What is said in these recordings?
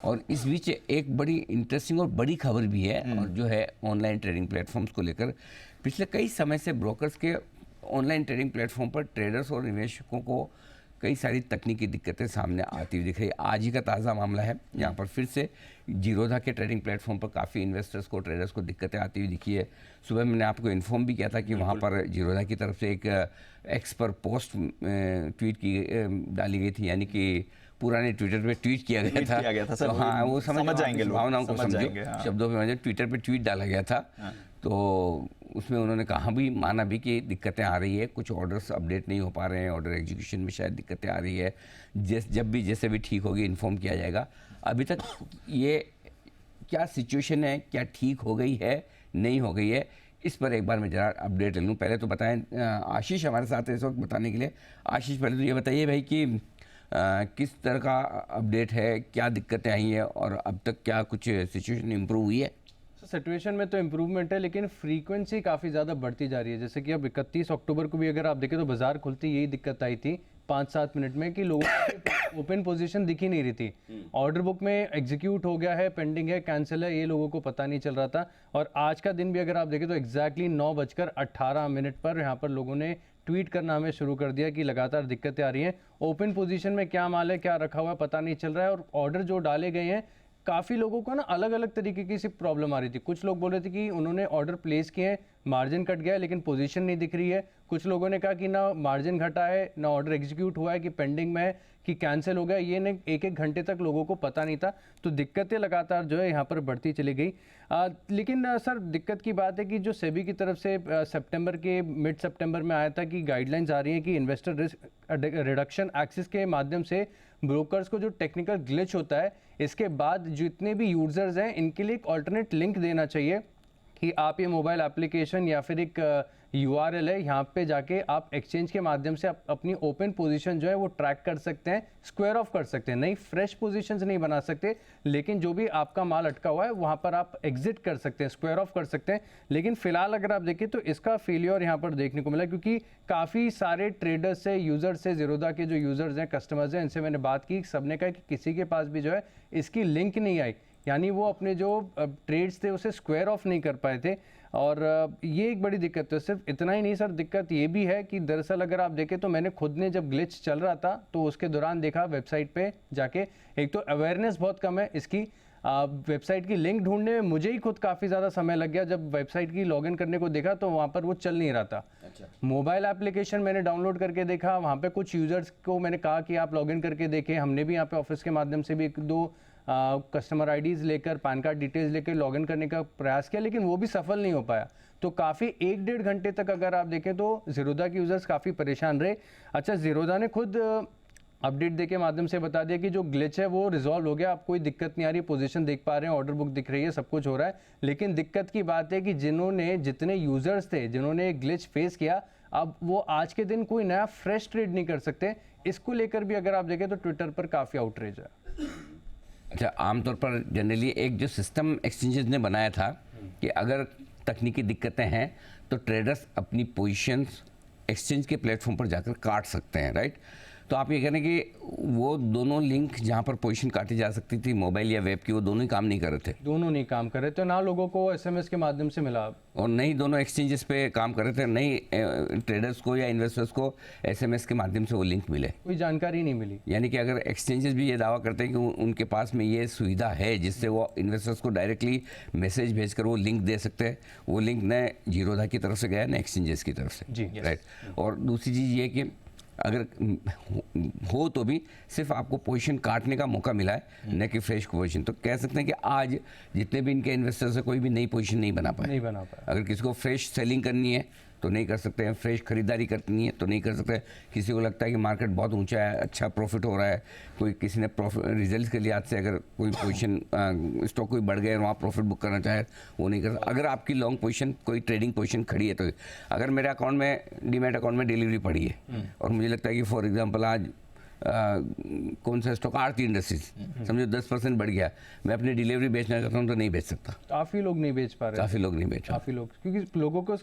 और इस बीच एक बड़ी इंटरेस्टिंग और बड़ी खबर भी है, और जो है ऑनलाइन ट्रेडिंग प्लेटफॉर्म्स को लेकर। पिछले कई समय से ब्रोकर्स के ऑनलाइन ट्रेडिंग प्लेटफॉर्म पर ट्रेडर्स और निवेशकों को कई सारी तकनीकी दिक्कतें सामने आती हुई दिख रही है। आज ही का ताज़ा मामला है, यहाँ पर फिर से जीरोधा के ट्रेडिंग प्लेटफॉर्म पर काफ़ी इन्वेस्टर्स को, ट्रेडर्स को दिक्कतें आती हुई दिखी है। सुबह मैंने आपको इन्फॉर्म भी किया था कि वहाँ पर जीरोधा की तरफ से एक एक्स पर पोस्ट ट्वीट की डाली गई थी, यानी कि पुराने ट्विटर पे ट्वीट किया गया था। तो हाँ, वो समझ जाएंगे, भावनाओं को समझो, हाँ। शब्दों में ट्विटर पे ट्वीट डाला गया था। हाँ। तो उसमें उन्होंने कहा भी, माना भी कि दिक्कतें आ रही है, कुछ ऑर्डर्स अपडेट नहीं हो पा रहे हैं, ऑर्डर एग्जीक्यूशन में शायद दिक्कतें आ रही है, जब भी जैसे भी ठीक होगी इन्फॉर्म किया जाएगा। अभी तक ये क्या सिचुएशन है, क्या ठीक हो गई है, नहीं हो गई है, इस पर एक बार मैं ज़रा अपडेट ले लूँ। पहले तो बताएं, आशीष हमारे साथ है इस वक्त बताने के लिए। आशीष, पहले तो ये बताइए भाई कि किस तरह का अपडेट है, क्या दिक्कतें आई हैं और अब तक क्या कुछ सिचुएशन इम्प्रूव हुई है? सिचुएशन में तो इम्प्रूवमेंट है, लेकिन फ्रीक्वेंसी काफ़ी ज़्यादा बढ़ती जा रही है। जैसे कि अब 31 अक्टूबर को भी अगर आप देखें तो बाजार खुलती यही दिक्कत आई थी 5-7 मिनट में कि लोगों को ओपन पोजीशन दिख ही नहीं रही थी। ऑर्डर बुक में एग्जीक्यूट हो गया है, पेंडिंग है, कैंसिल है, ये लोगों को पता नहीं चल रहा था। और आज का दिन भी अगर आप देखें तो एग्जैक्टली 9:18 पर यहाँ पर लोगों ने ट्वीट करना हमें शुरू कर दिया कि लगातार दिक्कतें आ रही हैं, ओपन पोजीशन में क्या माल है, क्या रखा हुआ है, पता नहीं चल रहा है। और ऑर्डर जो डाले गए हैं, काफ़ी लोगों को ना अलग अलग तरीके की सी प्रॉब्लम आ रही थी। कुछ लोग बोल रहे थे कि उन्होंने ऑर्डर प्लेस किए हैं, मार्जिन कट गया है लेकिन पोजीशन नहीं दिख रही है। कुछ लोगों ने कहा कि ना मार्जिन घटा है, ना ऑर्डर एग्जीक्यूट हुआ है, कि पेंडिंग में है, कि कैंसिल हो गया। ये ने एक घंटे तक लोगों को पता नहीं था। तो दिक्कतें लगातार जो है यहाँ पर बढ़ती चली गई। लेकिन सर, दिक्कत की बात है कि जो सेबी की तरफ से सितंबर के मिड सितंबर में आया था कि गाइडलाइंस आ रही हैं कि इन्वेस्टर रिस्क रिडक्शन एक्सिस के माध्यम से ब्रोकर्स को जो टेक्निकल ग्लिच होता है, इसके बाद जितने भी यूजर्स हैं इनके लिए एक ऑल्टरनेट लिंक देना चाहिए कि आप ये मोबाइल एप्लीकेशन या फिर एक URL है, यहाँ पे जाके आप एक्सचेंज के माध्यम से अपनी ओपन पोजीशन जो है वो ट्रैक कर सकते हैं, स्क्वायर ऑफ कर सकते हैं। नहीं, फ्रेश पोजीशंस नहीं बना सकते, लेकिन जो भी आपका माल अटका हुआ है वहाँ पर आप एग्जिट कर सकते हैं, स्क्वायर ऑफ कर सकते हैं। लेकिन फिलहाल अगर आप देखें तो इसका फेलियर यहाँ पर देखने को मिला, क्योंकि काफ़ी सारे ट्रेडर्स से, यूजर्स से, जीरोधा के जो यूजर्स हैं, कस्टमर्स हैं, इनसे मैंने बात की, सबने कहा कि किसी के पास भी जो है इसकी लिंक नहीं आई, यानी वो अपने जो ट्रेड्स थे उसे स्क्वायर ऑफ नहीं कर पाए थे। और ये एक बड़ी दिक्कत है। सिर्फ इतना ही नहीं सर, दिक्कत ये भी है कि दरअसल अगर आप देखें तो मैंने खुद ने जब ग्लिच चल रहा था तो उसके दौरान देखा वेबसाइट पे जाके, एक तो अवेयरनेस बहुत कम है इसकी, वेबसाइट की लिंक ढूंढने में मुझे ही खुद काफ़ी ज़्यादा समय लग गया। जब वेबसाइट की लॉगिन करने को देखा तो वहाँ पर वो चल नहीं रहा था। अच्छा। मोबाइल एप्लीकेशन मैंने डाउनलोड करके देखा, वहाँ पे कुछ यूजर्स को मैंने कहा कि आप लॉगिन करके देखें। हमने भी यहाँ पे ऑफिस के माध्यम से भी 1-2 कस्टमर आईडीज़ लेकर, पैन कार्ड डिटेल्स लेकर लॉगिन करने का प्रयास किया, लेकिन वो भी सफल नहीं हो पाया। तो काफ़ी 1-1.5 घंटे तक अगर आप देखें तो जीरोधा के यूज़र्स काफ़ी परेशान रहे। अच्छा, जीरोधा ने खुद अपडेट दे के माध्यम से बता दिया कि जो ग्लिच है वो रिजॉल्व हो गया, अब कोई दिक्कत नहीं आ रही, पोजीशन देख पा रहे हैं, ऑर्डर बुक दिख रही है, सब कुछ हो रहा है। लेकिन दिक्कत की बात है कि जितने यूज़र्स थे जिन्होंने ग्लिच फेस किया, अब वो आज के दिन कोई नया फ्रेश ट्रेड नहीं कर सकते। इसको लेकर भी अगर आप देखें तो ट्विटर पर काफ़ी आउटरीच है। अच्छा, आमतौर पर जनरली एक जो सिस्टम एक्सचेंजेस ने बनाया था कि अगर तकनीकी दिक्कतें हैं तो ट्रेडर्स अपनी पोजीशंस एक्सचेंज के प्लेटफॉर्म पर जाकर काट सकते हैं, राइट? तो आप ये कह रहे हैं कि वो दोनों लिंक जहाँ पर पोजीशन काटी जा सकती थी, मोबाइल या वेब की, वो दोनों ही काम नहीं कर रहे थे? दोनों नहीं काम कर रहे थे, ना लोगों को SMS के माध्यम से मिला, और नहीं दोनों एक्सचेंजेस पे काम कर रहे थे, नहीं ट्रेडर्स को या इन्वेस्टर्स को SMS के माध्यम से वो लिंक मिले, कोई जानकारी नहीं मिली। यानी कि अगर एक्सचेंजेस भी ये दावा करते हैं कि उनके पास में ये सुविधा है जिससे वो इन्वेस्टर्स को डायरेक्टली मैसेज भेजकर वो लिंक दे सकते हैं, वो लिंक न जीरोधा की तरफ से गया न एक्सचेंजेस की तरफ से, जी, राइट। और दूसरी चीज़ ये कि अगर हो तो भी सिर्फ आपको पोजीशन काटने का मौका मिला है, न कि फ्रेश पोजीशन। तो कह सकते हैं कि आज जितने भी इनके इन्वेस्टर्स है, कोई भी नई पोजीशन नहीं बना पाया। अगर किसी को फ्रेश सेलिंग करनी है तो नहीं कर सकते हैं, फ्रेश खरीदारी करनी है तो नहीं कर सकते। किसी को लगता है कि मार्केट बहुत ऊंचा है, अच्छा प्रॉफिट हो रहा है, कोई किसी ने प्रॉफिट रिजल्ट के लिहाज से अगर कोई पोजीशन स्टॉक कोई बढ़ गया वहाँ प्रॉफिट बुक करना चाहे वो नहीं कर सकता। अगर आपकी लॉन्ग पोजीशन, कोई ट्रेडिंग पोजीशन खड़ी है, तो अगर मेरे अकाउंट में, डीमैट अकाउंट में डिलीवरी पड़ी है और मुझे लगता है कि फॉर एग्जाम्पल आज कौन सा स्टॉक, आरती इंडस्ट्रीज, समझो 10% बढ़ गया, मैं अपनी डिलीवरी बेचना चाहता हूँ तो नहीं बेच सकता। काफ़ी लोग नहीं बेच पा रहे, काफ़ी लोग नहीं बेच रहे, काफ़ी लोग, क्योंकि लोगों को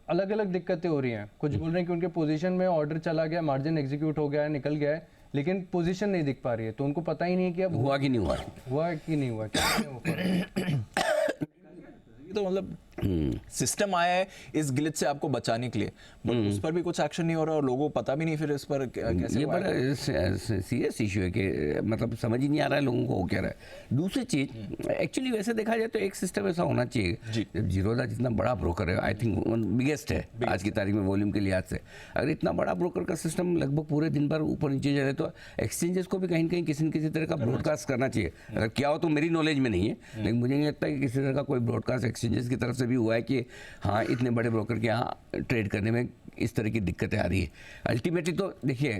अलग अलग दिक्कतें हो रही हैं। कुछ बोल रहे हैं कि उनके पोजीशन में ऑर्डर चला गया, मार्जिन एग्जीक्यूट हो गया है, निकल गया है, लेकिन पोजीशन नहीं दिख पा रही है, तो उनको पता ही नहीं है कि अब हुआ कि नहीं हुआ। हुआ कि नहीं हुआ, क्या है वो फर्क। ये तो मतलब सिस्टम आया है इस ग्लिच से आपको बचाने के लिए, बट उस पर भी कुछ एक्शन नहीं हो रहा और लोगों को पता भी नहीं फिर इस पर कैसे ये वो बड़ा सीरियस इशू है कि मतलब समझ ही नहीं आ रहा है लोगों को हो क्या रहा है। दूसरी चीज एक्चुअली वैसे देखा जाए तो एक सिस्टम ऐसा होना चाहिए, जब जीरोधा जितना बड़ा ब्रोकर है, आई थिंक बिगेस्ट है आज की तारीख में वॉल्यूम के लिहाज से, अगर इतना बड़ा ब्रोकर का सिस्टम लगभग पूरे दिन भर ऊपर नीचे जा रहे तो एक्सचेंजेस को भी कहीं ना कहीं किसी न किसी तरह का ब्रॉडकास्ट करना चाहिए। अगर क्या हो तो मेरी नॉलेज में नहीं है, लेकिन मुझे नहीं लगता कि किसी तरह का कोई ब्रॉडकास्ट एक्सचेंजेस की तरफ से भी हुआ है कि हाँ इतने बड़े ब्रोकर के यहाँ ट्रेड करने में इस तरह की दिक्कतें आ रही है। अल्टीमेटली तो देखिए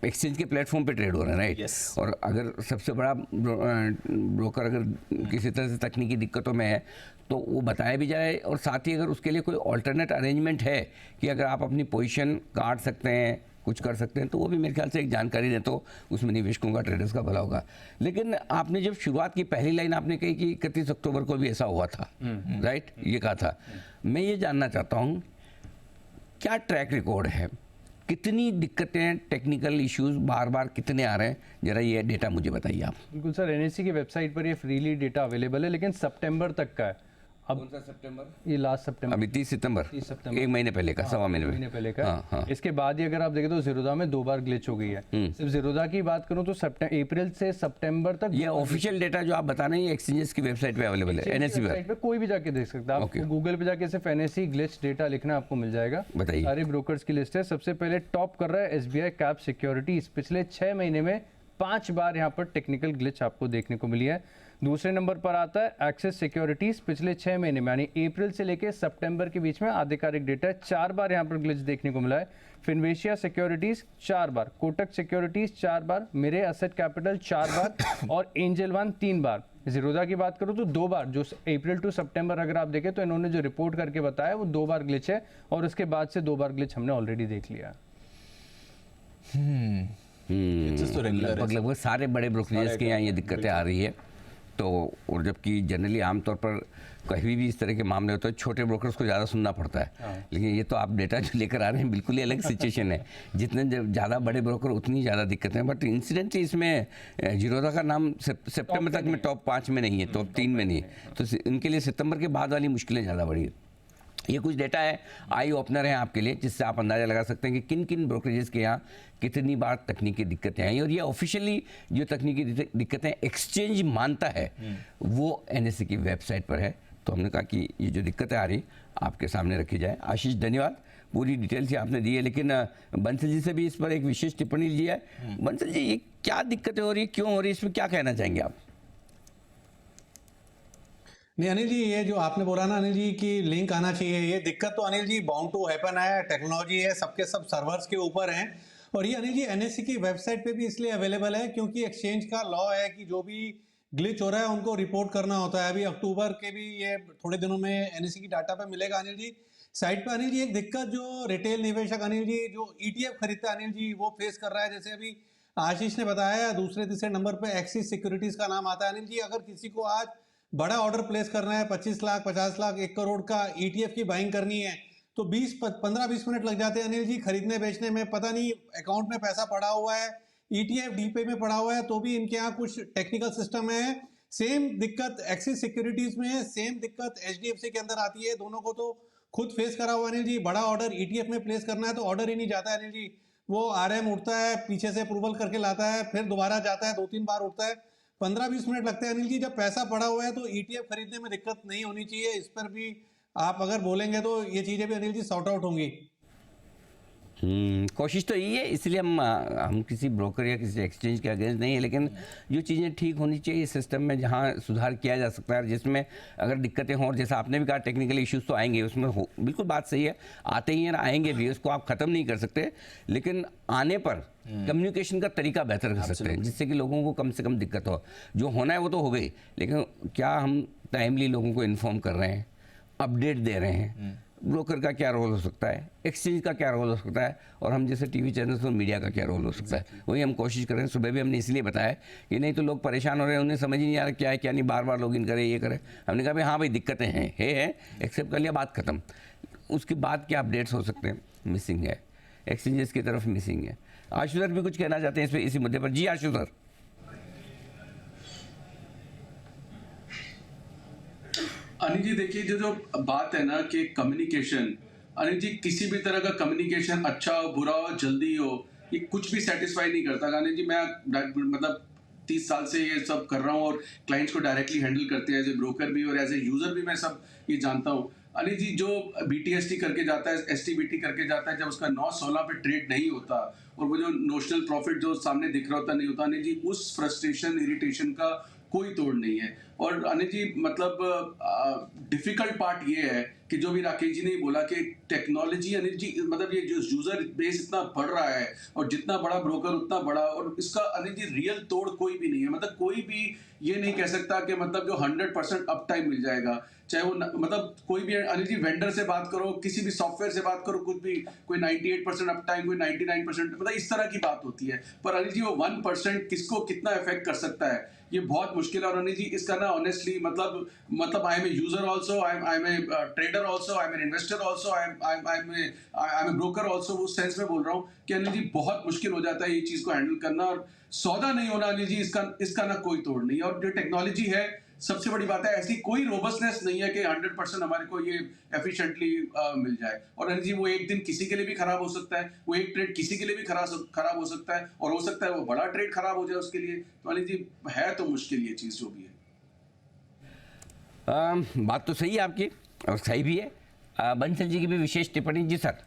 एक्सचेंज के प्लेटफॉर्म पे ट्रेड हो रहा है, राइट। Yes. और अगर सबसे बड़ा ब्रोकर अगर किसी तरह से तकनीकी दिक्कतों में है तो वो बताया भी जाए, और साथ ही अगर उसके लिए कोई ऑल्टरनेट अरेंजमेंट है कि अगर आप अपनी पोजीशन काट सकते हैं, कुछ कर सकते हैं, तो वो भी मेरे ख्याल से एक जानकारी दें तो उसमें निवेशकों का, ट्रेडर्स का भला होगा। लेकिन आपने जब शुरुआत की पहली लाइन आपने कही कि 31 अक्टूबर को भी ऐसा हुआ था, राइट, ये कहा था। मैं ये जानना चाहता हूँ क्या ट्रैक रिकॉर्ड है, कितनी दिक्कतें, टेक्निकल इश्यूज बार बार कितने आ रहे हैं, जरा ये डेटा मुझे बताइए आप। बिल्कुल सर, एनएससी की वेबसाइट पर ये फ्रीली डेटा अवेलेबल है, लेकिन सितंबर तक का है। अब कौन सा सितंबर? ये लास्ट सितंबर, अभी 30 सितंबर, 30 सितंबर, एक महीने पहले का, सवा महीने पहले का। हाँ, हाँ। इसके बाद ही अगर आप देखें तो जीरोधा में 2 बार ग्लिच हो गई है। सिर्फ जीरोधा की बात करूं तो अप्रैल से सितंबर तक ये ऑफिशियल डेटा जो आप बता रहे हैं एक्सचेंजेस की वेबसाइट पे अवेलेबल है, एनएससी वेबसाइट पे कोई भी जाके देख सकता है। आप गूगल पे जाके सिर्फ एनएससी ग्लिच डेटा लिखना आपको मिल जाएगा। बताइए। सारे ब्रोकर्स की लिस्ट है। सबसे पहले टॉप कर रहा है एसबीआई कैप सिक्योरिटीज, पिछले 6 महीने में 5 बार यहाँ पर टेक्निकल ग्लिच आपको देखने को मिली है। दूसरे नंबर पर आता है एक्सिस सिक्योरिटीज, पिछले 6 महीने में यानी अप्रैल से लेकर सितंबर के बीच में आधिकारिक डेटा है, 4 बार यहाँ पर ग्लिच देखने को मिला है। फिनवेशिया सिक्योरिटीज 4 बार, कोटक सिक्योरिटीज 4 बार, मेरे एसेट कैपिटल 4 बार और एंजल वन 3 बार। जीरोधा की बात करूं तो 2 बार, जो अप्रैल टू सितंबर अगर आप देखें तो इन्होंने जो रिपोर्ट करके बताया वो 2 बार ग्लिच है, और उसके बाद से 2 बार ग्लिच हमने ऑलरेडी देख लिया। लगभग सारे बड़े ब्रोकरेज के यहाँ ये दिक्कतें आ रही है। तो और जबकि जनरली आमतौर पर कहीं भी इस तरह के मामले होते हैं छोटे ब्रोकर्स को ज़्यादा सुनना पड़ता है, लेकिन ये तो आप डेटा जो लेकर आ रहे हैं बिल्कुल ही अलग सिचुएशन है। जितने ज़्यादा बड़े ब्रोकर उतनी ज़्यादा दिक्कतें हैं, बट इंसिडेंटली इसमें जीरोधा का नाम सितंबर तक में टॉप 5 में नहीं है, टॉप 3 में नहीं है, तो इनके लिए सितंबर के बाद वाली मुश्किलें ज़्यादा बढ़ी है। ये कुछ डेटा है, आई ओपनर है आपके लिए, जिससे आप अंदाज़ा लगा सकते हैं कि किन किन ब्रोकरेजेस के यहाँ कितनी बार तकनीकी दिक्कतें आई, और ये ऑफिशियली जो तकनीकी दिक्कतें एक्सचेंज मानता है वो एनएससी की वेबसाइट पर है। तो हमने कहा कि ये जो दिक्कतें आ रही आपके सामने रखी जाए। आशीष धन्यवाद, पूरी डिटेल्स आपने दी है, लेकिन बंसल जी से भी इस पर एक विशेष टिप्पणी ली है। बंसल जी, ये क्या दिक्कतें हो रही है, क्यों हो रही है, इसमें क्या कहना चाहेंगे आप? नहीं अनिल जी, ये जो आपने बोला ना अनिल जी कि लिंक आना चाहिए, ये दिक्कत तो Anil ji bound to happen है, टेक्नोलॉजी है, सबके सब सर्वर्स के ऊपर हैं। और ये अनिल जी एनएससी की वेबसाइट पे भी इसलिए अवेलेबल है क्योंकि एक्सचेंज का लॉ है कि जो भी ग्लिच हो रहा है उनको रिपोर्ट करना होता है। अभी अक्टूबर के भी ये थोड़े दिनों में एनएससी की डाटा पे मिलेगा अनिल जी साइट पे। अनिल जी एक दिक्कत जो रिटेल निवेशक अनिल जी जो ईटीएफ खरीदता है अनिल जी वो फेस कर रहा है, जैसे अभी आशीष ने बताया, दूसरे तीसरे नंबर पे एक्सिस सिक्योरिटीज का नाम आता है अनिल जी। अगर किसी को आज बड़ा ऑर्डर प्लेस करना है, 25 लाख 50 लाख 1 करोड़ का ईटीएफ की बाइंग करनी है, तो 15-20 मिनट लग जाते हैं अनिल जी खरीदने बेचने में। पता नहीं अकाउंट में पैसा पड़ा हुआ है, ईटीएफ डीपे में पड़ा हुआ है, तो भी इनके यहाँ कुछ टेक्निकल सिस्टम है। सेम दिक्कत एक्सिस सिक्योरिटीज में है, सेम दिक्कत एचडीएफसी के अंदर आती है। दोनों को तो खुद फेस करा हुआ अनिल जी। बड़ा ऑर्डर ईटीएफ में प्लेस करना है तो ऑर्डर ही नहीं जाता है अनिल जी, वो आरएम उठता है, पीछे से अप्रूवल करके लाता है, फिर दोबारा जाता है, 2-3 बार उठता है, 15-20 मिनट लगते हैं अनिल जी। जब पैसा पड़ा हुआ है तो ईटीएफ खरीदने में दिक्कत नहीं होनी चाहिए। इस पर भी आप अगर बोलेंगे तो ये चीजें भी अनिल जी सॉर्ट आउट होंगी। कोशिश तो यही है, इसलिए हम किसी ब्रोकर या किसी एक्सचेंज के अगेंस्ट नहीं है, लेकिन जो चीज़ें ठीक होनी चाहिए सिस्टम में, जहाँ सुधार किया जा सकता है, जिसमें अगर दिक्कतें हों, और जैसा आपने भी कहा टेक्निकल इश्यूज तो आएंगे, उसमें बिल्कुल बात सही है, आते ही हैं ना, आएंगे भी, उसको आप ख़त्म नहीं कर सकते, लेकिन आने पर कम्युनिकेशन का तरीका बेहतर कर सकते हैं, जिससे कि लोगों को कम से कम दिक्कत हो। जो होना है वो तो हो गई, लेकिन क्या हम टाइमली लोगों को इन्फॉर्म कर रहे हैं, अपडेट दे रहे हैं, ब्रोकर का क्या रोल हो सकता है, एक्सचेंज का क्या रोल हो सकता है, और हम जैसे टीवी चैनल्स और मीडिया का क्या रोल हो सकता है, वही हम कोशिश कर रहे हैं। सुबह भी हमने इसलिए बताया कि नहीं तो लोग परेशान हो रहे हैं, उन्हें समझ ही नहीं आ रहा क्या है क्या नहीं, बार बार लॉगिन करें, ये करें। हमने कहा भाई हाँ भाई दिक्कतें हैं, एक्सेप्ट कर लिया, बात खत्म। उसके बाद क्या अपडेट्स हो सकते हैं, मिसिंग है, एक्सचेंजेस की तरफ मिसिंग है। आशु सर भी कुछ कहना चाहते हैं इस पे, इसी मुद्दे पर। जी आशु सर। अनिल जी देखिए, जो बात है ना कि कम्युनिकेशन, अनिल जी किसी भी तरह का कम्युनिकेशन अच्छा हो बुरा हो जल्दी हो, ये कुछ भी सेटिस्फाई नहीं करता। अनिल जी मैं मतलब 30 साल से ये सब कर रहा हूँ और क्लाइंट्स को डायरेक्टली हैंडल करते हैं, एज ए ब्रोकर भी और एज ए यूजर भी मैं सब ये जानता हूँ। अनिल जी जो BTST करके जाता है, STBT करके जाता है, जब उसका 9-16 पे ट्रेड नहीं होता और वो जो नोशनल प्रॉफिट जो सामने दिख रहा होता नहीं होता, अनिल जी उस फ्रस्ट्रेशन इरिटेशन का कोई तोड़ नहीं है। और अनिल जी मतलब डिफिकल्ट पार्ट ये है कि जो भी राकेश जी ने बोला कि टेक्नोलॉजी, अनिल जी मतलब ये जो यूजर बेस इतना बढ़ रहा है और जितना बड़ा ब्रोकर उतना बड़ा, और इसका अनिल जी रियल तोड़ कोई भी नहीं है। मतलब कोई भी ये नहीं कह सकता कि मतलब जो 100% अप टाइम मिल जाएगा, चाहे वो मतलब कोई भी अनिल जी वेंडर से बात करो, किसी भी सॉफ्टवेयर से बात करो, कुछ भी, कोई 98% अप टाइम, कोई 99%, मतलब इस तरह की बात होती है। पर अनिल जी वो 1% किसको कितना इफेक्ट कर सकता है, ये बहुत मुश्किल है। और अनिल जी इसका ना ऑनेस्टली मतलब I am a user also, I am a trader also, I am an investor also, I am a broker also. उस सेंस में बोल रहा हूँ कि अनिल जी बहुत मुश्किल हो जाता है ये चीज को हैंडल करना, और सौदा नहीं होना अनिल जी इसका ना कोई तोड़ नहीं है। और जो टेक्नोलॉजी है, सबसे बड़ी बात है, ऐसी कोई रोबस्टनेस नहीं है कि 100% हमारे को ये एफिशिएंटली मिल जाए। और अनिल जी वो एक दिन किसी के लिए भी खराब हो सकता है, वो एक ट्रेड किसी के लिए भी खराब हो सकता है, और हो सकता है वो बड़ा ट्रेड खराब हो जाए उसके लिए। तो अनिल जी है तो मुश्किल ये चीज जो भी है। बात तो सही है आपकी और सही भी है। बंसल जी की भी विशेष टिप्पणी। जी सर।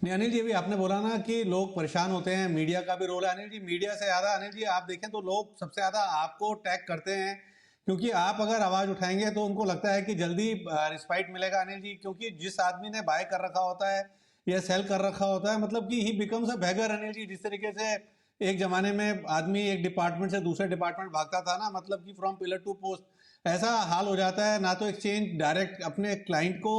नहीं अनिल जी, अभी आपने बोला ना कि लोग परेशान होते हैं, मीडिया का भी रोल है। अनिल जी मीडिया से ज़्यादा अनिल जी आप देखें तो लोग सबसे ज़्यादा आपको टैग करते हैं, क्योंकि आप अगर आवाज़ उठाएंगे तो उनको लगता है कि जल्दी रिस्पाइट मिलेगा अनिल जी। क्योंकि जिस आदमी ने बाय कर रखा होता है या सेल कर रखा होता है, मतलब कि ही बिकम्स अ बेगर अनिल जी। जिस तरीके से एक ज़माने में आदमी एक डिपार्टमेंट से दूसरे डिपार्टमेंट भागता था ना, मतलब कि फ्रॉम पिलर टू पोस्ट, ऐसा हाल हो जाता है। ना तो एक्सचेंज डायरेक्ट अपने क्लाइंट को,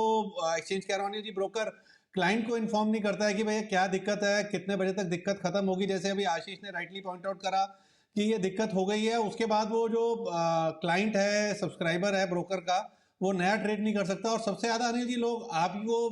एक्सचेंज कह रहा हूँ अनिल जी, ब्रोकर क्लाइंट को इन्फॉर्म नहीं करता है कि भैया क्या दिक्कत है, कितने बजे तक दिक्कत खत्म होगी। जैसे अभी आशीष ने राइटली पॉइंट आउट करा कि ये दिक्कत हो गई है, उसके बाद वो जो क्लाइंट है, सब्सक्राइबर है ब्रोकर का, वो नया ट्रेड नहीं कर सकता। और सबसे ज़्यादा अनिल जी लोग आप ही को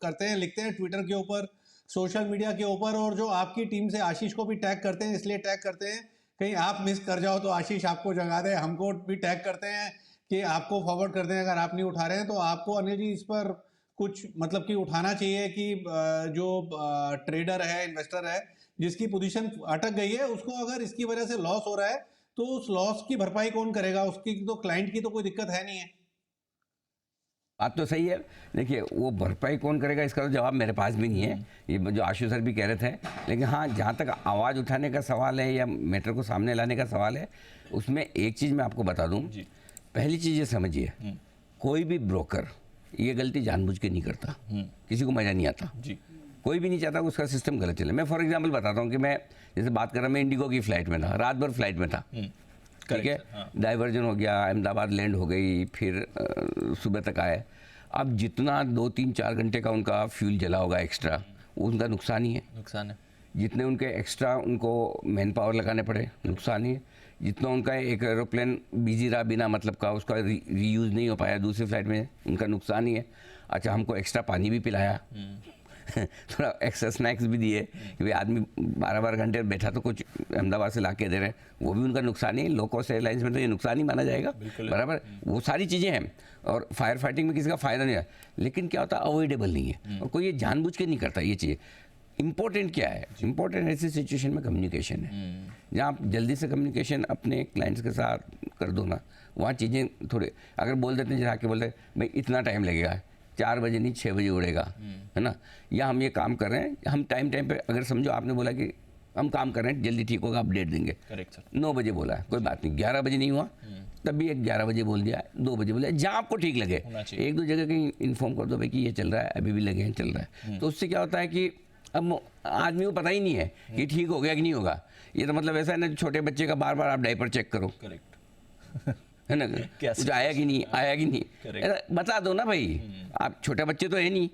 करते हैं, लिखते हैं ट्विटर के ऊपर, सोशल मीडिया के ऊपर, और जो आपकी टीम से आशीष को भी टैग करते हैं, इसलिए टैग करते हैं कहीं आप मिस कर जाओ तो आशीष आपको जगा दे। हमको भी टैग करते हैं कि आपको फॉरवर्ड करते हैं अगर आप नहीं उठा रहे हैं। तो आपको अनिल जी इस पर कुछ मतलब कि उठाना चाहिए कि जो ट्रेडर है, इन्वेस्टर है, जिसकी पोजीशन अटक गई है, उसको अगर इसकी वजह से लॉस हो रहा है तो उस लॉस की भरपाई कौन करेगा? उसकी तो क्लाइंट की तो कोई दिक्कत है नहीं है। बात तो सही है। देखिए वो भरपाई कौन करेगा इसका तो जवाब मेरे पास भी नहीं है, ये जो आशु सर भी कह रहे थे। लेकिन हाँ, जहाँ तक आवाज़ उठाने का सवाल है या मैटर को सामने लाने का सवाल है, उसमें एक चीज़ मैं आपको बता दूँ। पहली चीज़ ये समझिए, कोई भी ब्रोकर ये गलती जानबूझ के नहीं करता, किसी को मज़ा नहीं आता जी। कोई भी नहीं चाहता कि उसका सिस्टम गलत चले। मैं फॉर एग्जांपल बताता हूँ कि मैं जैसे बात कर रहा, मैं इंडिगो की फ़्लाइट में था, रात भर फ्लाइट में था, ठीक है। डाइवर्जन हो गया, अहमदाबाद लैंड हो गई, फिर सुबह तक आए। अब जितना 2-3-4 घंटे का उनका फ्यूल जला होगा एक्स्ट्रा, वो उनका नुकसान ही है। नुकसान है। जितने उनके एक्स्ट्रा उनको मैन पावर लगाने पड़े, नुकसान ही है। जितना उनका एक एरोप्लेन बिजी रहा बिना मतलब का, उसका रीयूज़ नहीं हो पाया दूसरी फ्लाइट में, उनका नुकसान ही है। अच्छा, हमको एक्स्ट्रा पानी भी पिलाया थोड़ा एक्स्ट्रा स्नैक्स भी दिए कि भाई आदमी 12-12 घंटे बैठा तो कुछ अहमदाबाद से ला के दे रहे हैं, वो भी उनका नुकसान ही है। लो कॉस्ट एयरलाइंस में तो ये नुकसान ही माना जाएगा, बराबर। वो सारी चीज़ें हैं, और फायर फाइटिंग में किसी का फ़ायदा नहीं है। लेकिन क्या होता है, अवॉइडेबल नहीं है, और कोई ये जानबूझ के नहीं करता ये चीज़ें। इम्पोर्टेंट क्या है? इम्पोर्टेंट ऐसी सिचुएशन में कम्युनिकेशन है। जहाँ आप जल्दी से कम्युनिकेशन अपने क्लाइंट्स के साथ कर दो ना, वहाँ चीज़ें थोड़े अगर बोल देते हैं, जहाँ के बोलते हैं भाई इतना टाइम लगेगा, 4 बजे नहीं 6 बजे उड़ेगा, है ना, या हम ये काम कर रहे हैं, हम टाइम पे अगर समझो आपने बोला कि हम काम कर रहे हैं, जल्दी ठीक होगा, अपडेट देंगे। Correct sir. 9 बजे बोला है, कोई बात नहीं, 11 बजे नहीं हुआ तब भी 11 बजे बोल दिया, 2 बजे बोला, जहाँ आपको ठीक लगे। 1-2 जगह कहीं इन्फॉर्म कर दो भाई कि ये चल रहा है, अभी भी लगे हैं, चल रहा है। तो उससे क्या होता है कि अब आदमी को पता ही नहीं है कि ठीक हो गया कि नहीं होगा। ये तो मतलब ऐसा है ना, छोटे बच्चे का बार बार आप डायपर चेक करो, करेक्ट है ना, कुछ आया कि नहीं, आया कि नहीं, ऐसा बता दो ना भाई। आप छोटे बच्चे तो है नहीं,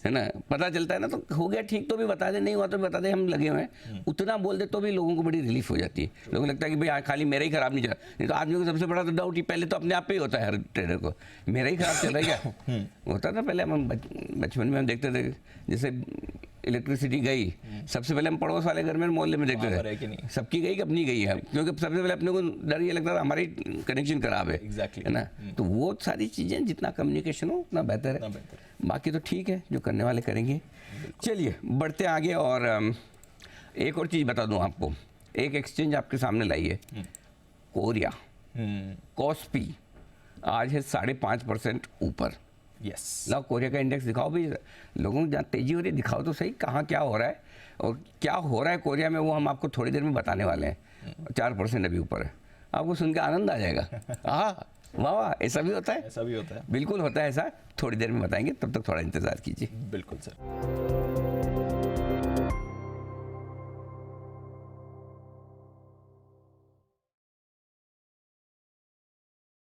है ना, पता चलता है ना, तो हो गया ठीक तो भी बता दे, नहीं हुआ तो भी बता दे, हम लगे हुए हैं, उतना बोल दे तो भी लोगों को बड़ी रिलीफ हो जाती है। लोगों को लगता है कि भाई खाली मेरा ही खराब नहीं चल रहा। नहीं तो आदमी को सबसे बड़ा तो डाउट ही पहले तो अपने आप पे ही होता है, हर ट्रेडर को, मेरा ही खराब चल रहा है क्या। होता था पहले, हम बचपन में हम देखते थे, जैसे इलेक्ट्रिसिटी गई, सबसे पहले हम पड़ोस वाले घर में मोहल्ले में देखते वहाँ पर है कि थे नहीं। सबकी गई कि अपनी गई है, क्योंकि सबसे पहले अपने को डर ये लगता था हमारी कनेक्शन खराब है Exactly. है ना। तो वो सारी चीज़ें जितना कम्युनिकेशन हो उतना बेहतर उतना है। बेहतर बाकी तो ठीक है, जो करने वाले करेंगे। चलिए बढ़ते आगे। और एक और चीज़ बता दूं आपको, एक एक्सचेंज आपके सामने लाई है, कोरिया कॉस्पी आज है 5.5% ऊपर। यस। लाओ कोरिया का इंडेक्स दिखाओ भाई, लोगों को जहाँ तेजी हो रही है दिखाओ तो सही, कहाँ क्या हो रहा है और क्या हो रहा है कोरिया में, वो हम आपको थोड़ी देर में बताने वाले हैं। 4% अभी ऊपर है, आपको सुन के आनंद आ जाएगा। हाँ वाह वाह, ऐसा भी होता है, ऐसा भी होता है। बिल्कुल होता है ऐसा, थोड़ी देर में बताएंगे, तब तक थोड़ा इंतज़ार कीजिए। बिल्कुल सर।